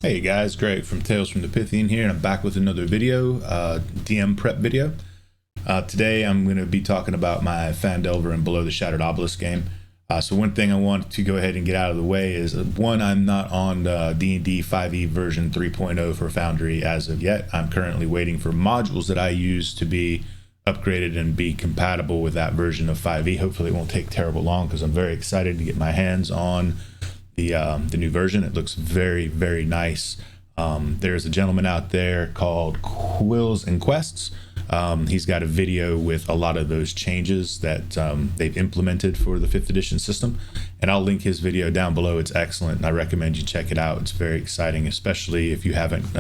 Hey guys, Greg from Tales from the Pythian here, and I'm back with another video, DM prep video. Today I'm going to be talking about my Phandelver and Below the Shattered Obelisk game. So one thing I want to go ahead and get out of the way is, one, I'm not on D&D 5e version 3.0 for Foundry as of yet. I'm currently waiting for modules that I use to be upgraded and be compatible with that version of 5e. Hopefully it won't take terrible long, because I'm very excited to get my hands on the new version. It looks very, very nice. There's a gentleman out there called Quills and Quests. He's got a video with a lot of those changes that they've implemented for the 5th edition system, and I'll link his video down below. It's excellent, and I recommend you check it out. It's very exciting, especially if you haven't,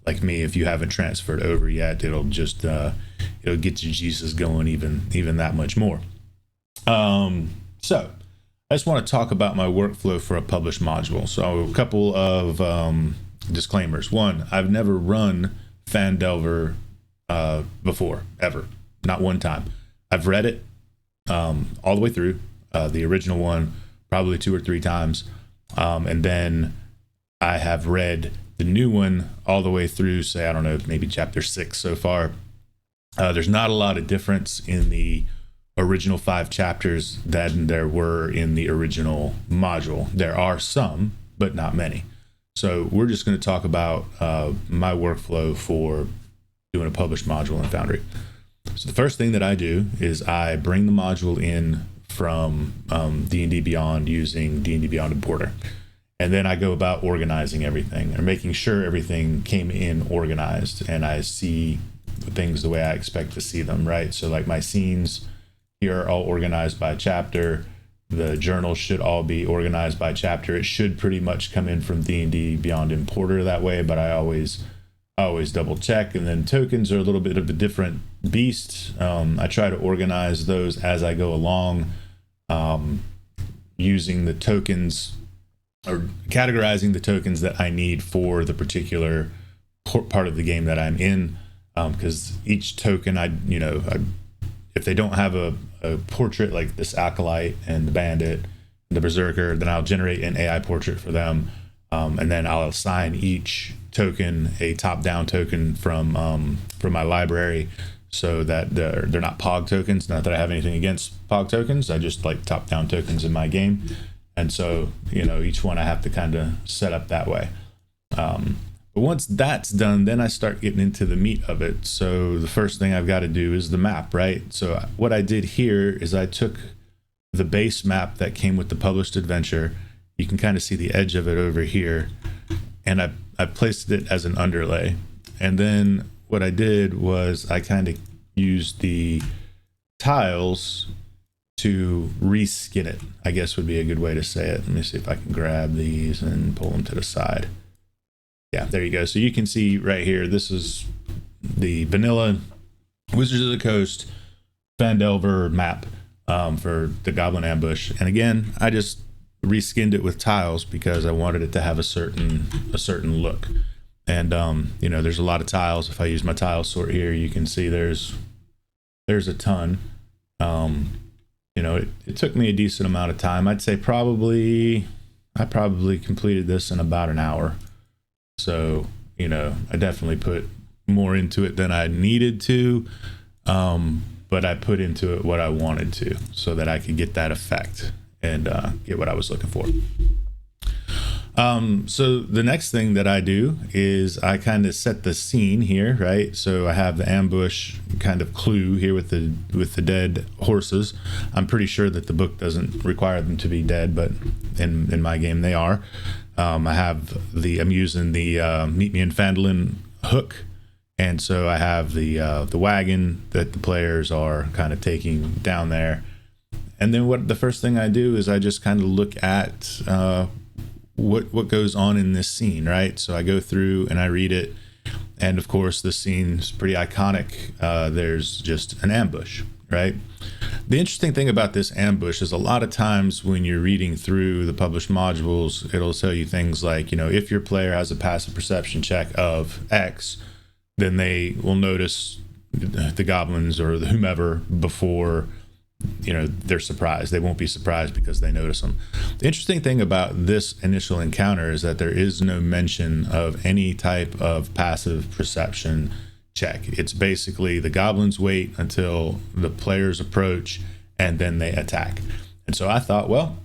like me, if you haven't transferred over yet. It'll just it'll get your juices going even that much more. So I just want to talk about my workflow for a published module. So a couple of disclaimers. One, I've never run Phandelver before, ever. Not one time. I've read it all the way through, the original one probably 2 or 3 times. And then I have read the new one all the way through, say, I don't know, maybe chapter 6 so far. There's not a lot of difference in the original 5 chapters than there were in the original module. There are some, but not many. So we're just going to talk about my workflow for doing a published module in Foundry. So the first thing that I do is I bring the module in from D&D Beyond using D&D Beyond Importer. And then I go about organizing everything and making sure everything came in organized, and I see things the way I expect to see them, right? So like my scenes here are all organized by chapter. The journals should all be organized by chapter. It should pretty much come in from D&D Beyond Importer that way, but I always double check. And then tokens are a little bit of a different beast. I try to organize those as I go along, using the tokens or categorizing the tokens that I need for the particular part of the game that I'm in. Because each token, if they don't have a portrait like this acolyte and the bandit, the berserker, then I'll generate an AI portrait for them, and then I'll assign each token a top-down token from my library, so that they're not POG tokens. Not that I have anything against POG tokens, I just like top-down tokens in my game, and so each one I have to kind of set up that way. But once that's done, then I start getting into the meat of it. So the first thing I've got to do is the map, right? So what I did here is I took the base map that came with the published adventure. You can kind of see the edge of it over here. And I placed it as an underlay. And then what I did was I kind of used the tiles to reskin it, I guess would be a good way to say it. Let me see if I can grab these and pull them to the side. Yeah, there you go. So you can see right here, this is the vanilla Wizards of the Coast Phandelver map for the Goblin Ambush. And again, I just reskinned it with tiles because I wanted it to have a certain look. And there's a lot of tiles. If I use my tile sort here, you can see there's a ton. It took me a decent amount of time. I'd say I probably completed this in about an hour. So, I definitely put more into it than I needed to, but I put into it what I wanted to so that I could get that effect and get what I was looking for. So the next thing that I do is I kind of set the scene here, right? So I have the ambush kind of clue here with the dead horses. I'm pretty sure that the book doesn't require them to be dead, but in my game they are. I'm using the Meet Me in Phandalin hook, and so I have the wagon that the players are kind of taking down there. And then the first thing I do is I just kind of look at what goes on in this scene, right? So I go through and I read it, and of course the scene's pretty iconic. There's just an ambush, right? The interesting thing about this ambush is a lot of times when you're reading through the published modules, it'll tell you things like, if your player has a passive perception check of X, then they will notice the goblins or the whomever before they're surprised. They won't be surprised because they notice them. The interesting thing about this initial encounter is that there is no mention of any type of passive perception check. It's basically the goblins wait until the players approach and then they attack. And so I thought, well,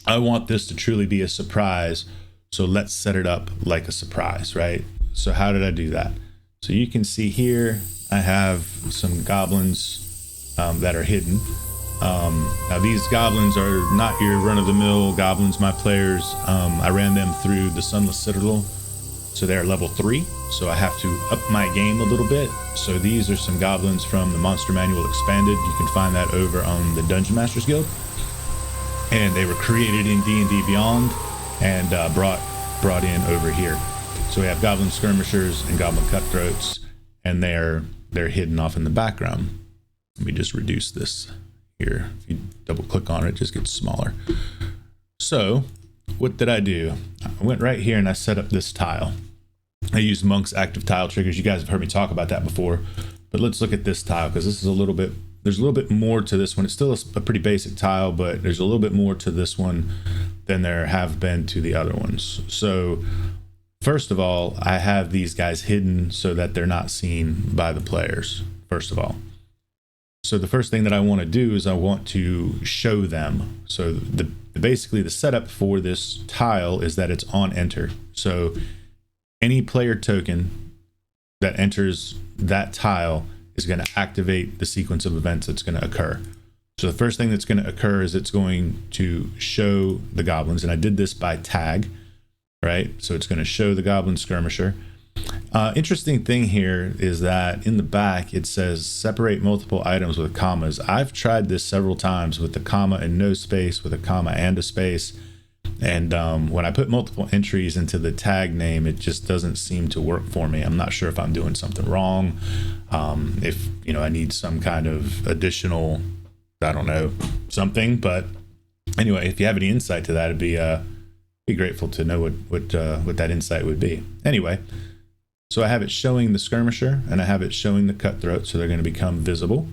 I want this to truly be a surprise, so let's set it up like a surprise, right? So how did I do that? So you can see here I have some goblins that are hidden. Now these goblins are not your run-of-the-mill goblins. My players, I ran them through the Sunless Citadel, so they're level 3, so I have to up my game a little bit. So these are some goblins from the Monster Manual Expanded. You can find that over on the Dungeon Masters Guild, and they were created in D&D Beyond and brought in over here. So we have goblin skirmishers and goblin cutthroats, and they're hidden off in the background. Let me just reduce this here. If you double click on it, it just gets smaller. So what did I do? I went right here and I set up this tile. I use Monk's active tile triggers. You guys have heard me talk about that before, but let's look at this tile, because this is there's a little bit more to this one. It's still a pretty basic tile, but there's a little bit more to this one than there have been to the other ones. So first of all, I have these guys hidden so that they're not seen by the players, first of all. So the first thing that I want to do is I want to show them. So basically the setup for this tile is that it's on enter. So any player token that enters that tile is going to activate the sequence of events that's going to occur. So the first thing that's going to occur is it's going to show the goblins, and I did this by tag, right? So it's going to show the goblin skirmisher. Interesting thing here is that in the back it says separate multiple items with commas. I've tried this several times with the comma and no space, with a comma and a space, and when I put multiple entries into the tag name, it just doesn't seem to work for me. I'm not sure if I'm doing something wrong, if I need some kind of additional, I don't know, something. But anyway, if you have any insight to that, I'd be grateful to know what that insight would be. Anyway, so I have it showing the skirmisher and I have it showing the cutthroat, so they're going to become visible.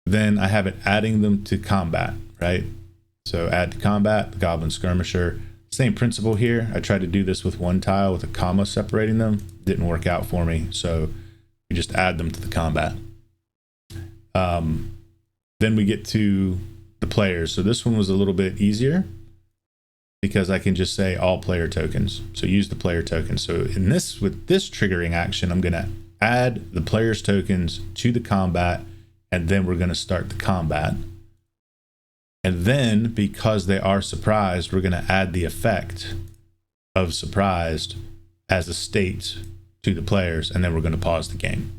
Then I have it adding them to combat, right? So add to combat, the goblin skirmisher. Same principle here. I tried to do this with one tile with a comma separating them. Didn't work out for me, so we just add them to the combat. Then we get to the players. So this one was a little bit easier because I can just say all player tokens. So use the player tokens. So with this triggering action, I'm going to add the player's tokens to the combat, and then we're going to start the combat. And then, because they are surprised, we're going to add the effect of surprised as a state to the players, and then we're going to pause the game.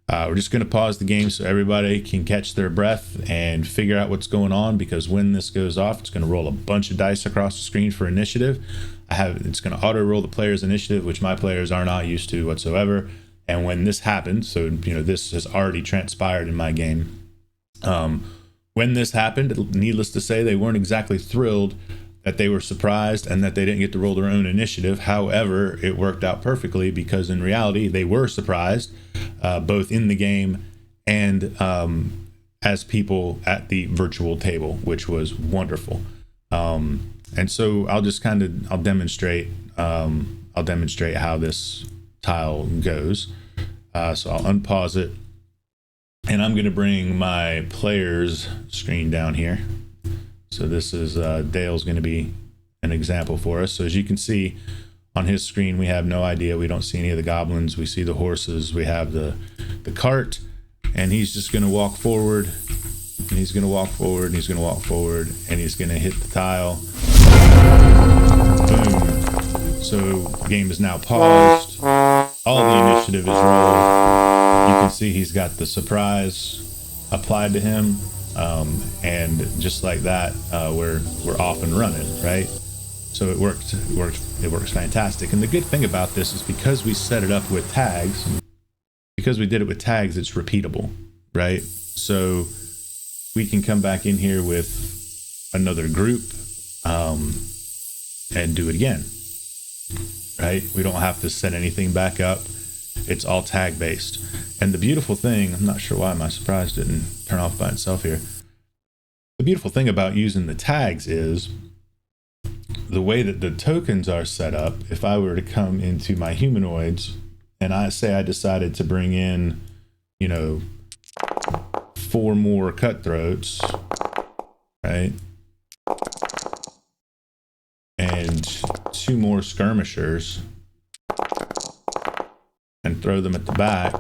We're just going to pause the game so everybody can catch their breath and figure out what's going on, because when this goes off, it's going to roll a bunch of dice across the screen for initiative. It's going to auto roll the player's initiative, which my players are not used to whatsoever. And when this happens, so this has already transpired in my game. When this happened, needless to say, they weren't exactly thrilled that they were surprised and that they didn't get to roll their own initiative. However, it worked out perfectly, because in reality, they were surprised, both in the game and as people at the virtual table, which was wonderful. And so I'll demonstrate how this tile goes. So I'll unpause it. And I'm going to bring my player's screen down here. So this is Dale's going to be an example for us. So as you can see on his screen, we have no idea. We don't see any of the goblins. We see the horses. We have the cart. And he's just going to walk forward. And he's going to walk forward. And he's going to walk forward. And he's going to hit the tile. Boom. So the game is now paused. All the initiative is rolled. You can see he's got the surprise applied to him, and just like that, we're off and running, right? So it works fantastic. And the good thing about this is, because we set it up with tags, because we did it with tags, it's repeatable, right? So we can come back in here with another group and do it again, right? We don't have to set anything back up. It's all tag based. And the beautiful thing, I'm not sure why my surprise didn't turn off by itself here. the beautiful thing about using the tags is the way that the tokens are set up. If I were to come into my humanoids and I decided to bring in, 4 more cutthroats, right? And 2 more skirmishers, and throw them at the back,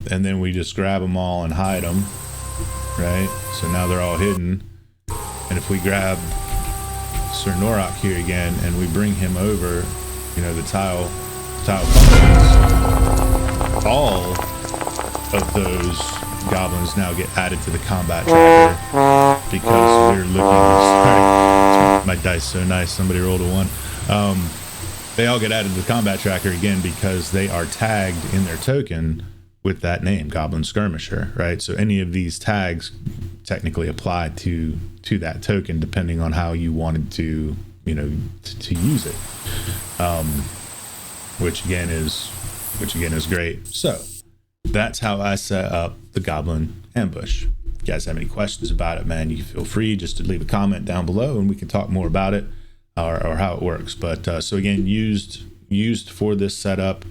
and then we just grab them all and hide them, right? So now they're all hidden. And if we grab Sir Norok here again and we bring him over, the tile functions, all of those goblins now get added to the combat tracker because we're looking. Sorry, my dice so nice. Somebody rolled a 1. They all get added to the combat tracker again because they are tagged in their token with that name, Goblin Skirmisher, right? So any of these tags technically apply to that token depending on how you wanted to use it, which again is great. So that's how I set up the Goblin Ambush. If you guys have any questions about it, man, you can feel free just to leave a comment down below and we can talk more about it or how it works. But so again, used for this setup,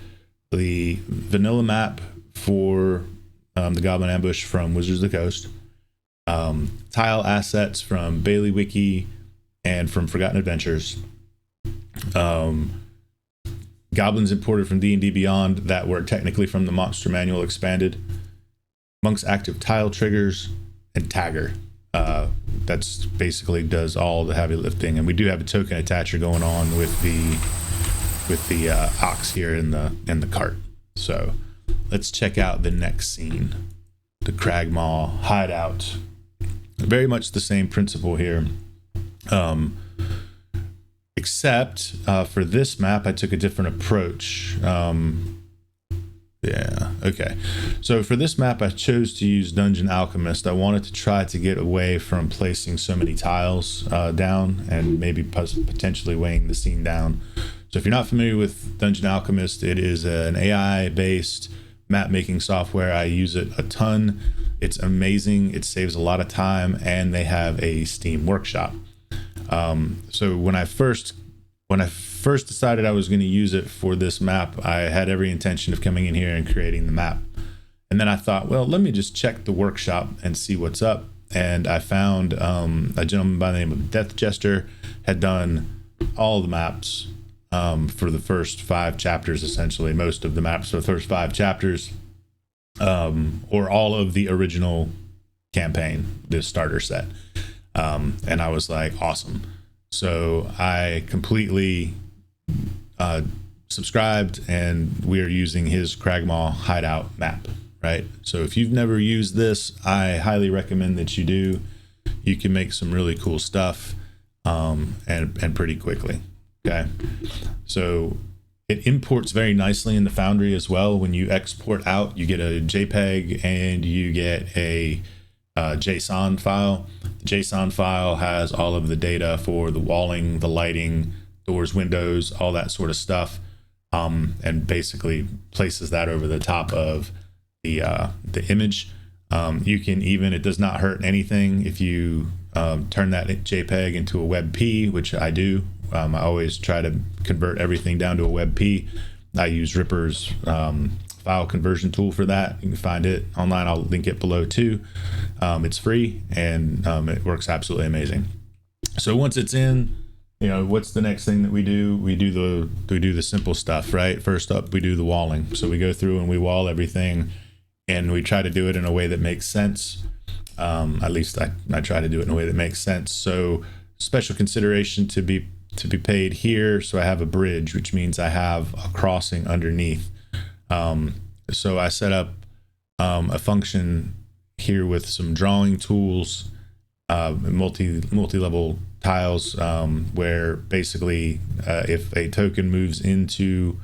the vanilla map for the Goblin Ambush from Wizards of the Coast, tile assets from Bailey Wiki and from Forgotten Adventures, goblins imported from D&D Beyond that were technically from the Monster Manual expanded, Monk's active tile triggers, and Tagger. That's basically does all the heavy lifting, and we do have a token attacher going on with the ox here in the cart. So let's check out the next scene, the Cragmaw Hideout. Very much the same principle here, except for this map I took a different approach. Okay, so for this map I chose to use Dungeon Alchemist. I wanted to try to get away from placing so many tiles down and maybe potentially weighing the scene down. So if you're not familiar with Dungeon Alchemist, it is an AI based map making software. I use it a ton. It's amazing. It saves a lot of time, and they have a Steam workshop. So when I first decided I was going to use it for this map, I had every intention of coming in here and creating the map. And then I thought, well, let me just check the workshop and see what's up. And I found a gentleman by the name of Death Jester had done all the maps for the first 5 chapters, essentially most of the maps for the first 5 chapters, or all of the original campaign, the starter set. And I was like, awesome. So I completely subscribed, and we are using his Cragmaw Hideout map, right? So if you've never used this, I highly recommend that you do. You can make some really cool stuff and pretty quickly. Okay, so it imports very nicely in the Foundry as well. When you export out, you get a JPEG and you get a JSON file. The JSON file has all of the data for the walling, the lighting, doors, windows, all that sort of stuff, and basically places that over the top of the image. You can even, it does not hurt anything if you turn that JPEG into a WebP, which I do. I always try to convert everything down to a WebP. I use Ripper's file conversion tool for that. You can find it online. I'll link it below too. It's free, and it works absolutely amazing. So once it's in, what's the next thing that we do? We do the simple stuff, right? First up, we do the walling. So we go through and we wall everything, and we try to do it in a way that makes sense. At least I try to do it in a way that makes sense. So special consideration to be paid here. So I have a bridge, which means I have a crossing underneath. So I set up a function here with some drawing tools, multi-level tiles, where basically if a token moves into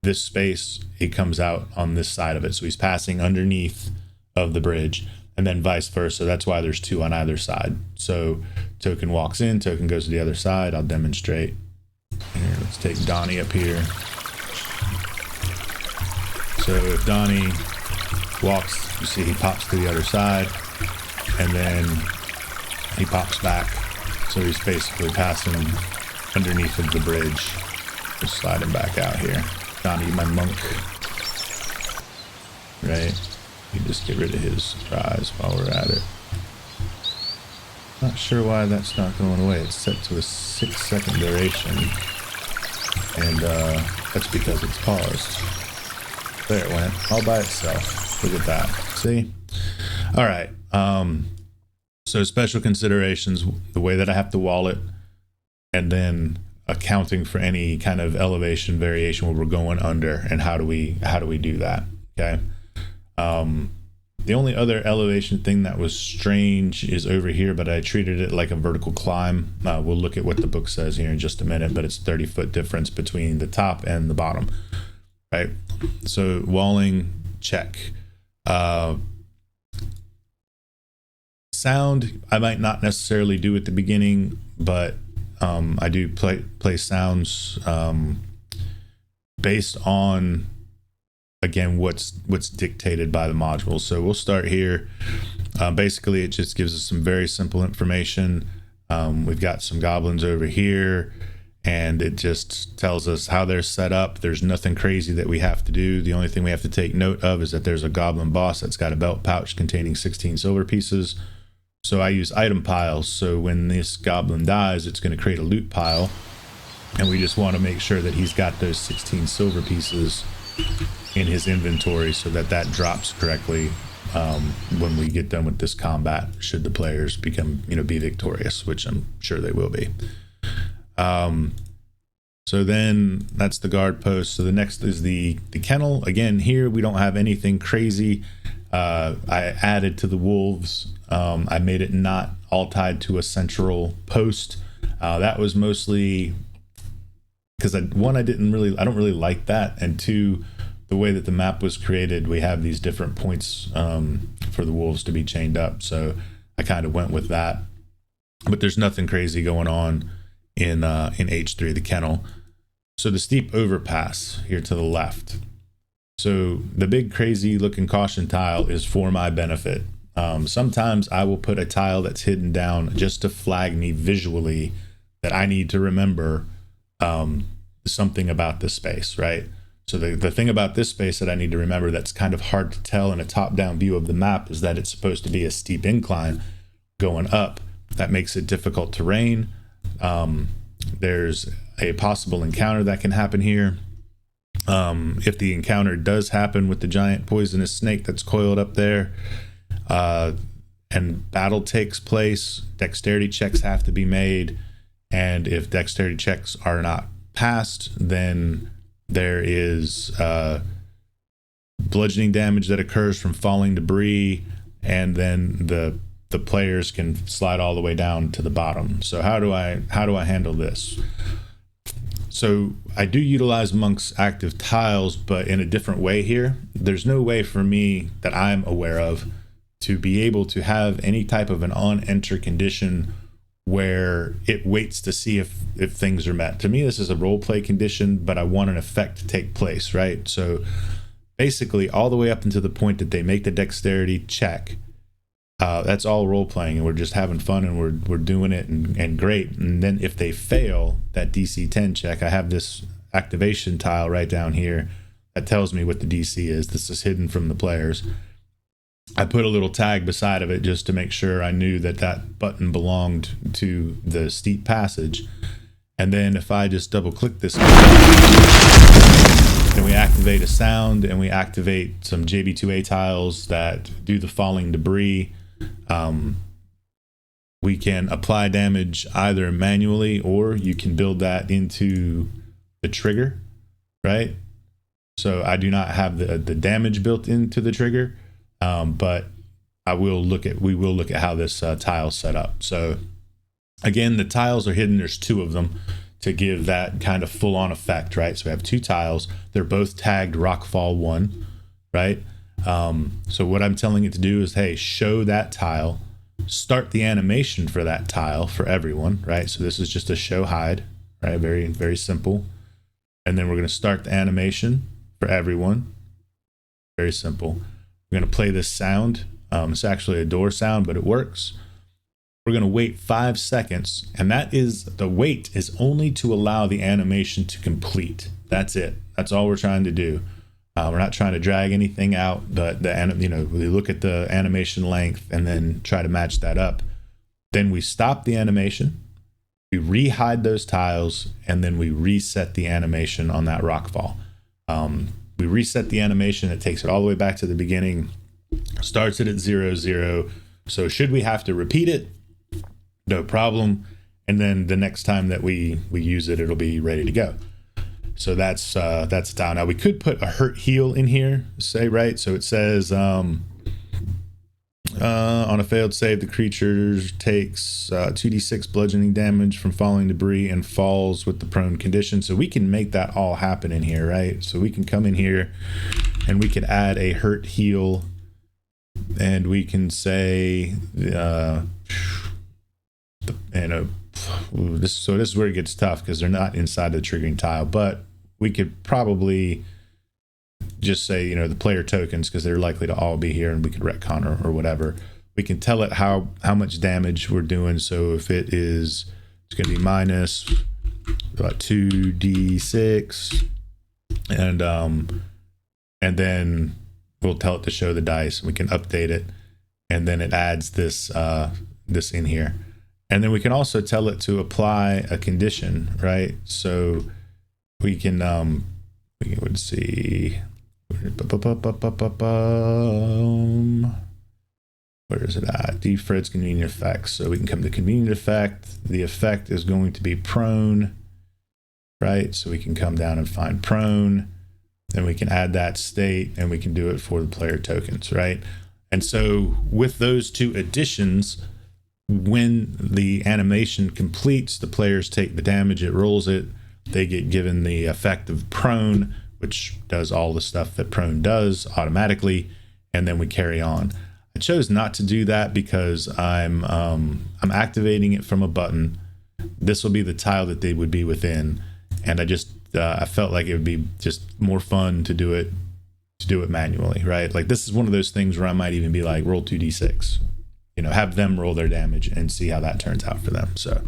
this space, it comes out on this side of it. So he's passing underneath of the bridge, and then vice versa. That's why there's 2 on either side. So token walks in, token goes to the other side. I'll demonstrate. Here, let's take Donnie up here. So if Donnie walks, you see he pops to the other side, and then he pops back. So he's basically passing underneath of the bridge. Just sliding back out here. Johnny, my monk. Right? You just get rid of his surprise while we're at it. Not sure why that's not going away. It's set to a 6-second duration. And that's because it's paused. There it went, all by itself. Look at that. See? All right. So special considerations, the way that I have to wall it, and then accounting for any kind of elevation variation where we're going under, and how do we do that? Okay. The only other elevation thing that was strange is over here, but I treated it like a vertical climb. We'll look at what the book says here in just a minute, but it's 30-foot difference between the top and the bottom, right? So walling, check. Sound, I might not necessarily do at the beginning, but I do play sounds based on, again, what's dictated by the module. So we'll start here. Basically, it just gives us some very simple information. We've got some goblins over here, and it just tells us how they're set up. There's nothing crazy that we have to do. The only thing we have to take note of is that there's a goblin boss that's got a belt pouch containing 16 silver pieces. So I use item piles. So when this goblin dies, it's going to create a loot pile. And we just want to make sure that he's got those 16 silver pieces in his inventory so that that drops correctly when we get done with this combat, should the players become, be victorious, which I'm sure they will be. So then that's the guard post. So the next is the kennel. Again, here we don't have anything crazy. I added to the wolves. I made it not all tied to a central post. That was mostly because I don't really like that, and two, the way that the map was created, we have these different points for the wolves to be chained up. So I kind of went with that, but there's nothing crazy going on in H3, the kennel. So the steep overpass here to the left. So the big crazy looking caution tile is for my benefit. Sometimes I will put a tile that's hidden down just to flag me visually that I need to remember something about this space, right? So the thing about this space that I need to remember that's kind of hard to tell in a top-down view of the map is that it's supposed to be a steep incline going up. That makes it difficult terrain. There's a possible encounter that can happen here. If the encounter does happen with the giant poisonous snake that's coiled up there, and battle takes place, dexterity checks have to be made, and if dexterity checks are not passed, then there is bludgeoning damage that occurs from falling debris, and then the players can slide all the way down to the bottom. So how do I handle this? So I do utilize Monk's active tiles, but in a different way here. There's no way for me that I'm aware of to be able to have any type of an on-enter condition where it waits to see if things are met. To me, this is a role play condition, but I want an effect to take place, right? So basically all the way up until the point that they make the dexterity check, that's all role playing, and we're just having fun, and we're doing it and great. And then if they fail that DC 10 check, I have this activation tile right down here that tells me what the DC is. This is hidden from the players. I put a little tag beside of it just to make sure I knew that that button belonged to the steep passage. And then if I just double click this, then we activate a sound, and we activate some JB2A tiles that do the falling debris. We can apply damage either manually, or you can build that into the trigger, right? So I do not have the damage built into the trigger, but we will look at how this tile is set up. So again, the tiles are hidden. There's two of them to give that kind of full-on effect, right? So we have two tiles. They're both tagged Rockfall 1, right? So what I'm telling it to do is, hey, show that tile, start the animation for that tile for everyone, right? So this is just a show hide, right? Very, very simple. And then we're going to start the animation for everyone. Very simple. We're going to play this sound. It's actually a door sound, but it works. we're going to wait 5 seconds, and that is, the wait is only to allow the animation to complete. That's it. That's all we're trying to do. We're not trying to drag anything out, but we look at the animation length and then try to match that up. Then we stop the animation, we re-hide those tiles, and then we reset the animation on that rockfall. We reset the animation, it takes it all the way back to the beginning, starts it at 0, 0. So should we have to repeat it? No problem. And then the next time that we use it, it'll be ready to go. So that's the tile. Now we could put a hurt heal in here, say, right? So it says on a failed save, the creature takes 2d6 bludgeoning damage from falling debris and falls with the prone condition. So we can make that all happen in here, right? So we can come in here and we could add a hurt heal, and we can say, this is where it gets tough because they're not inside the triggering tile, but we could probably just say, the player tokens, because they're likely to all be here, and we could retcon or whatever. We can tell it how much damage we're doing. So if it's going to be minus about 2d6, and then we'll tell it to show the dice. We can update it, and then it adds this in here. And then we can also tell it to apply a condition, right? So we can would see, where is it at? Defred's convenient effects. So we can come to convenient effect. The effect is going to be prone, right? So we can come down and find prone. Then we can add that state, and we can do it for the player tokens, right? And so with those two additions, when the animation completes, the players take the damage, it rolls it, they get given the effect of prone, which does all the stuff that prone does automatically, and then we carry on. I chose not to do that because I'm activating it from a button. This will be the tile that they would be within, and I felt like it would be just more fun to do it manually, right? Like, this is one of those things where I might even be like, roll 2d6. Have them roll their damage and see how that turns out for them. So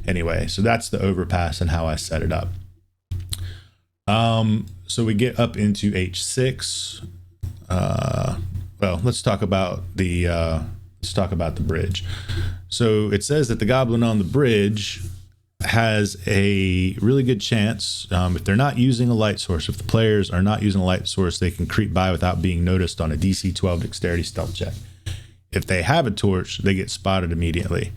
anyway, so that's the overpass and how I set it up. So we get up into H6. Let's talk about the bridge. So it says that the goblin on the bridge has a really good chance, if they're not using a light source, if the players are not using a light source, they can creep by without being noticed on a DC 12 dexterity stealth check. If they have a torch, they get spotted immediately.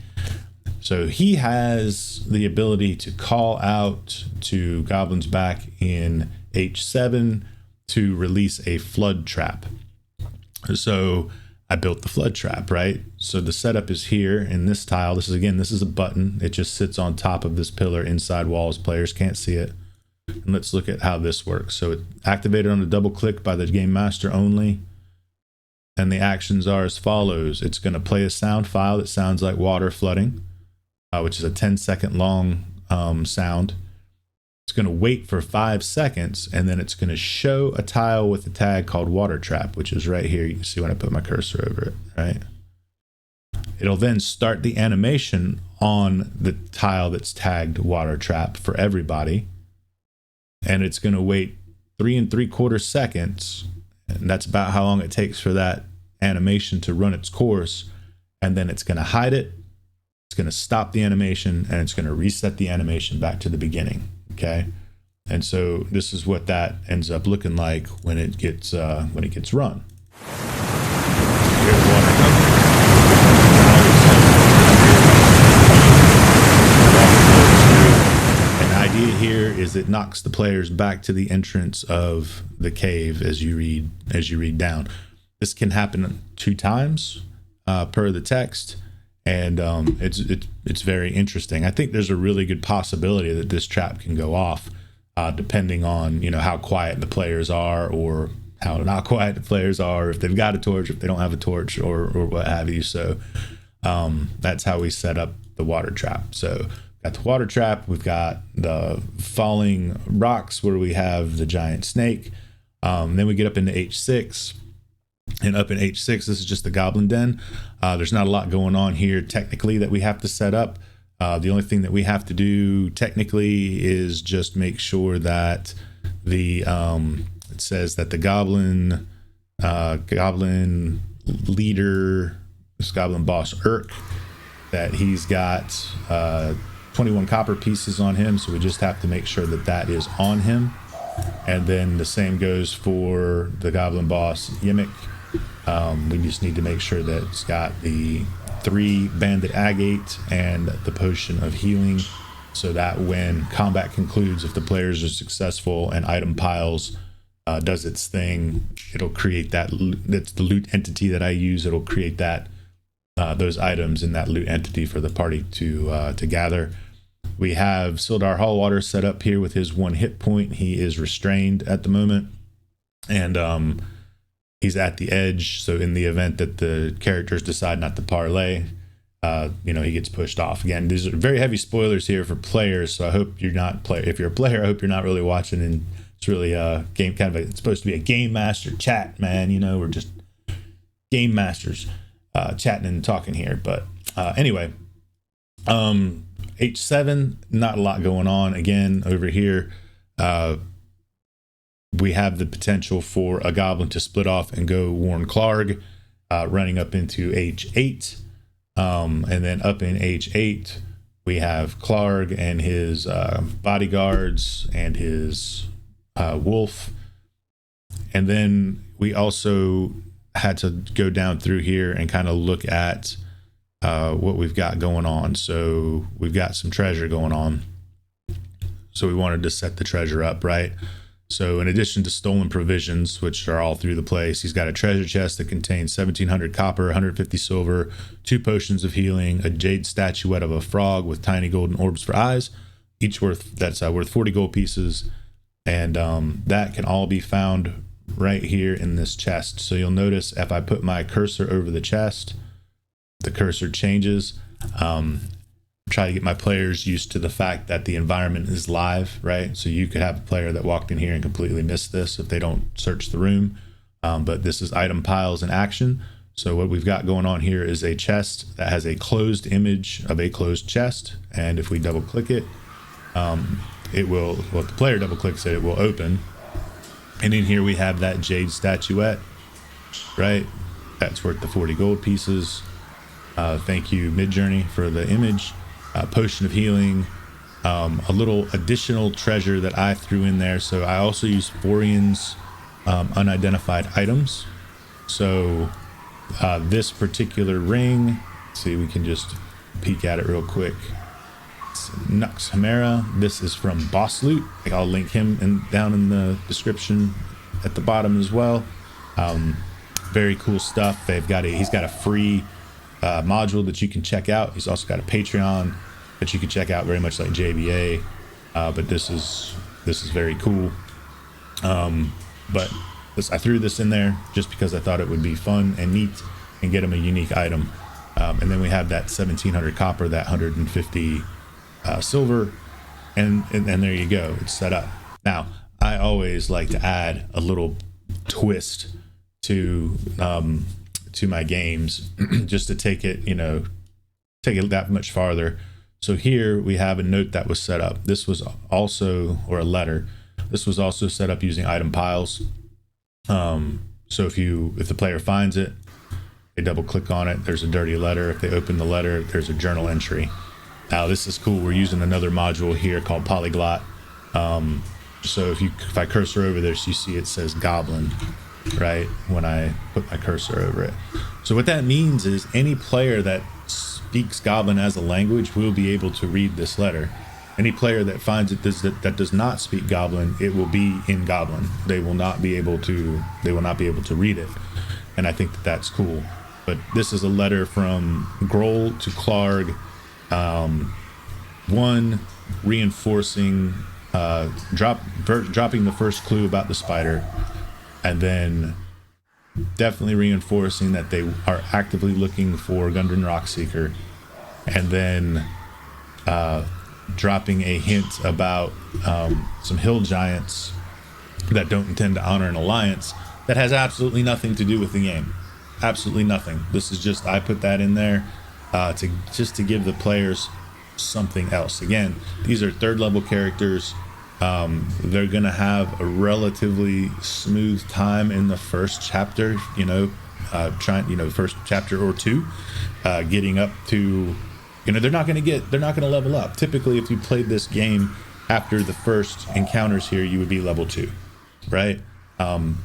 So he has the ability to call out to goblins back in H7 to release a flood trap. So I built the flood trap, right? So the setup is here in this tile. This is a button. It just sits on top of this pillar inside walls. Players can't see it. And let's look at how this works. So it activated on a double click by the game master only. And the actions are as follows. It's going to play a sound file that sounds like water flooding, which is a 10-second long sound. It's going to wait for 5 seconds, and then it's going to show a tile with a tag called water trap, which is right here. You can see when I put my cursor over it, right? It'll then start the animation on the tile that's tagged water trap for everybody. And it's going to wait 3 3/4 seconds. And that's about how long it takes for that animation to run its course. And then it's going to hide it. It's going to stop the animation, and it's going to reset the animation back to the beginning. Okay. And so this is what that ends up looking like when it gets run. Idea here is it knocks the players back to the entrance of the cave as you read down. This can happen 2 times per the text, and it's very interesting. I think there's a really good possibility that this trap can go off depending on how quiet the players are, or how not quiet the players are, if they've got a torch, if they don't have a torch, or what have you. So that's how we set up the water trap. So got the water trap, we've got the falling rocks where we have the giant snake. Then we get up into H6. And up in H6, this is just the Goblin Den. There's not a lot going on here technically that we have to set up. The only thing that we have to do technically is just make sure that the it says that the Goblin leader, this Goblin boss Urk, that he's got 21 copper pieces on him, so we just have to make sure that that is on him. And then the same goes for the Goblin boss Yimmick. We just need to make sure that it's got the 3 bandit agate and the potion of healing, so that when combat concludes, if the players are successful and item piles does its thing, it'll create that. That's the loot entity that I use. It'll create that those items in that loot entity for the party to gather. We have Sildar Hallwater set up here with his 1 hit point. He is restrained at the moment, and he's at the edge. So in the event that the characters decide not to parlay, he gets pushed off. Again, these are very heavy spoilers here for players, so I hope you're not if you're a player, I hope you're not really watching. And it's really it's supposed to be a game master chat, man. We're just game masters chatting and talking here. But anyway, H7, not a lot going on. Again, over here, we have the potential for a goblin to split off and go warn Clarg, running up into H8. And then up in H8, we have Clarg and his bodyguards and his wolf. And then we also had to go down through here and kind of look at what we've got going on. So we've got some treasure going on. So we wanted to set the treasure up, right? So in addition to stolen provisions, which are all through the place, he's got a treasure chest that contains 1,700 copper, 150 silver, 2 potions of healing, a jade statuette of a frog with tiny golden orbs for eyes, each worth 40 gold pieces. And that can all be found right here in this chest. So you'll notice if I put my cursor over the chest, the cursor changes. Try to get my players used to the fact that the environment is live, right? So you could have a player that walked in here and completely missed this if they don't search the room. But this is item piles in action. So what we've got going on here is a chest that has a closed image of a closed chest. And if we double click it, it will, well, if the player double clicks it, it will open. And in here we have that jade statuette, right? That's worth the 40 gold pieces. Thank you, Midjourney, for the image. Potion of healing, a little additional treasure that I threw in there. So I also use Forian's unidentified items. So this particular ring, see, we can just peek at it real quick. It's Nux Chimera. This is from Boss Loot. I'll link him down in the description at the bottom as well. Very cool stuff. He's got a free module that you can check out. He's also got a Patreon that you can check out, very much like JBA. But this is very cool. But I threw this in there just because I thought it would be fun and neat and get him a unique item. And then we have that 1,700 copper, that 150 silver, and there you go. It's set up. Now, I always like to add a little twist to my games just to take it that much farther. So here we have a note that was set up. This was also, or a letter, this was also set up using item piles. So if the player finds it, they double click on it, there's a dirty letter. If they open the letter, there's a journal entry. Now this is cool. We're using another module here called Polyglot. So if I cursor over this, you see it says Goblin, right, when I put my cursor over it. So what that means is any player that speaks Goblin as a language will be able to read this letter. Any player that finds it that does not speak Goblin, it will be in Goblin. They will not be able to read it. And I think that that's cool. But this is a letter from Grohl to Clarg. One, reinforcing dropping the first clue about the spider, and then definitely reinforcing that they are actively looking for Gundren Rockseeker, and then dropping a hint about some hill giants that don't intend to honor an alliance, that has absolutely nothing to do with the game. Absolutely nothing. This is just, I put that in there to give the players something else. Again, these are third level characters. They're gonna have a relatively smooth time in the first chapter, first chapter or two, getting up to, they're not gonna level up. Typically, if you played this game after the first encounters here, you would be level 2, right? And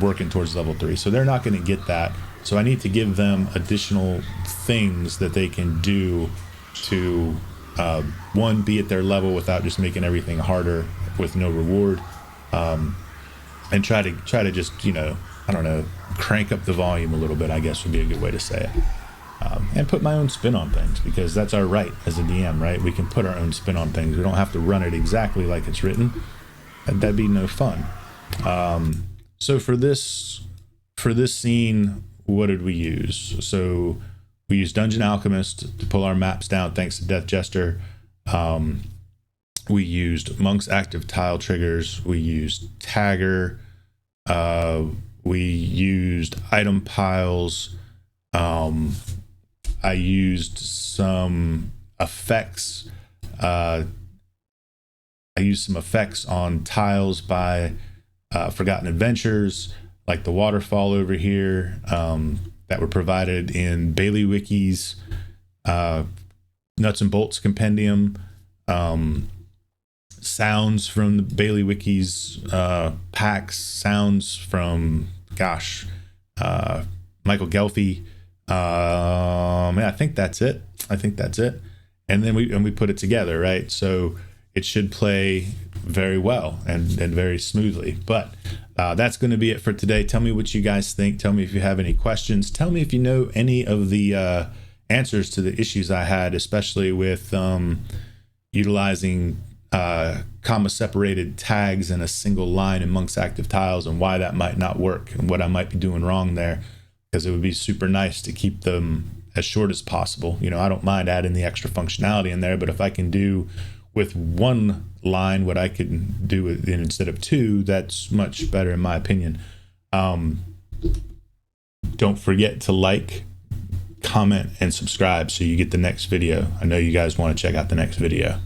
working towards level 3. So they're not going to get that. So I need to give them additional things that they can do to, one, be at their level without just making everything harder with no reward, and try to just, I don't know, crank up the volume a little bit, I guess would be a good way to say it. And put my own spin on things, because that's our right as a DM, right? We can put our own spin on things. We don't have to run it exactly like it's written. That'd be no fun. So for this scene, what did we use? So we used Dungeon Alchemist to pull our maps down thanks to Death Jester. We used Monk's active tile triggers. We used Tagger. We used item piles. I used some effects. I used some effects on tiles by Forgotten Adventures, like the waterfall over here, that were provided in Bailey Wiki's Nuts and Bolts Compendium. Sounds from the Bailey Wiki's packs, sounds from, Michael Gelfie. I think that's it. And then we put it together, right? So it should play very well and very smoothly. But that's going to be it for today. Tell me what you guys think. Tell me if you have any questions. Tell me if you know any of the answers to the issues I had, especially with utilizing comma separated tags in a single line in Monk's active tiles, and why that might not work and what I might be doing wrong there, because it would be super nice to keep them as short as possible. I don't mind adding the extra functionality in there, but if I can do with one line what I can do instead of 2, that's much better in my opinion. Don't forget to like, comment, and subscribe so you get the next video. I know you guys want to check out the next video.